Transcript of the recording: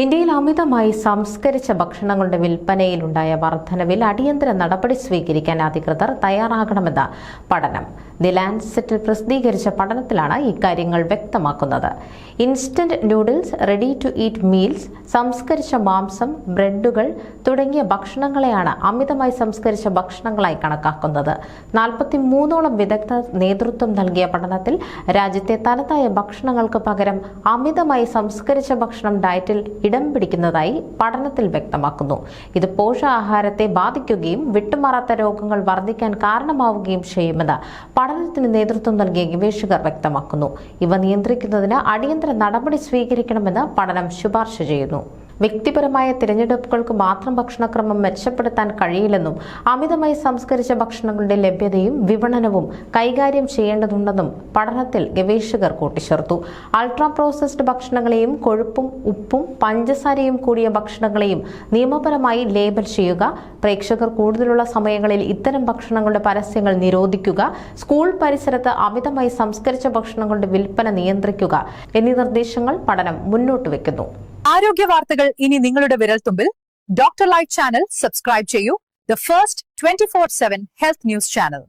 ഇന്ത്യയിൽ അമിതമായി സംസ്കരിച്ച ഭക്ഷണങ്ങളുടെ വിൽപ്പനയിലുണ്ടായ വർധനവിൽ അടിയന്തര നടപടി സ്വീകരിക്കാൻ അധികൃതർ തയ്യാറാകണമെന്ന് പഠനം. ദി ലാൻസെറ്റിൽ പ്രസിദ്ധീകരിച്ച പഠനത്തിലാണ് ഇക്കാര്യങ്ങൾ വ്യക്തമാക്കുന്നത്. Instant noodles, ready to eat meals, സംസ്കരിച്ച മാംസം, ബ്രെഡുകൾ തുടങ്ങിയ ഭക്ഷണങ്ങളെയാണ് അമിതമായി സംസ്കരിച്ച ഭക്ഷണങ്ങളായി കണക്കാക്കുന്നത്. 43ഓളം വിദഗ്ധർ നേതൃത്വം നൽകിയ പഠനത്തിൽ രാജ്യത്തെ തനതായ ഭക്ഷണങ്ങൾക്ക് പകരം അമിതമായി സംസ്കരിച്ച ഭക്ഷണം ഡയറ്റിൽ ഇടം പിടിക്കുന്നതായി പഠനത്തിൽ വ്യക്തമാക്കുന്നു. ഇത് പോഷകാഹാരത്തെ ബാധിക്കുകയും വിട്ടുമാറാത്ത രോഗങ്ങൾ വർദ്ധിക്കാൻ കാരണമാവുകയും ചെയ്യുമെന്ന് പഠനത്തിന് നേതൃത്വം നൽകിയ ഗവേഷകർ വ്യക്തമാക്കുന്നു. ഇവ നിയന്ത്രിക്കുന്നതിന് അടിയന്തര നടപടി സ്വീകരിക്കണമെന്ന് പഠനം ശുപാർശ ചെയ്യുന്നു. വ്യക്തിപരമായ തിരഞ്ഞെടുപ്പുകൾക്ക് മാത്രം ഭക്ഷണക്രമം മെച്ചപ്പെടുത്താൻ കഴിയില്ലെന്നും അമിതമായി സംസ്കരിച്ച ഭക്ഷണങ്ങളുടെ ലഭ്യതയും വിപണനവും കൈകാര്യം ചെയ്യേണ്ടതുണ്ടെന്നും പഠനത്തിൽ ഗവേഷകർ കൂട്ടിച്ചേർത്തു. അൾട്രാ പ്രോസസ്ഡ് ഭക്ഷണങ്ങളെയും കൊഴുപ്പും ഉപ്പും പഞ്ചസാരയും കൂടിയ ഭക്ഷണങ്ങളെയും നിയമപരമായി ലേബൽ ചെയ്യുക, പ്രേക്ഷകർ കൂടുതലുള്ള സമയങ്ങളിൽ ഇത്തരം ഭക്ഷണങ്ങളുടെ പരസ്യങ്ങൾ നിരോധിക്കുക, സ്കൂൾ പരിസരത്ത് അമിതമായി സംസ്കരിച്ച ഭക്ഷണങ്ങളുടെ വിൽപ്പന നിയന്ത്രിക്കുക എന്നീ നിർദ്ദേശങ്ങൾ പഠനം മുന്നോട്ട് വെക്കുന്നു. ആരോഗ്യ വാർത്തകൾ ഇനി നിങ്ങളുടെ വിരൽത്തുമ്പിൽ. ഡോക്ടർ ലൈവ് ചാനൽ സബ്സ്ക്രൈബ് ചെയ്യൂ. The first 24/7 health news channel.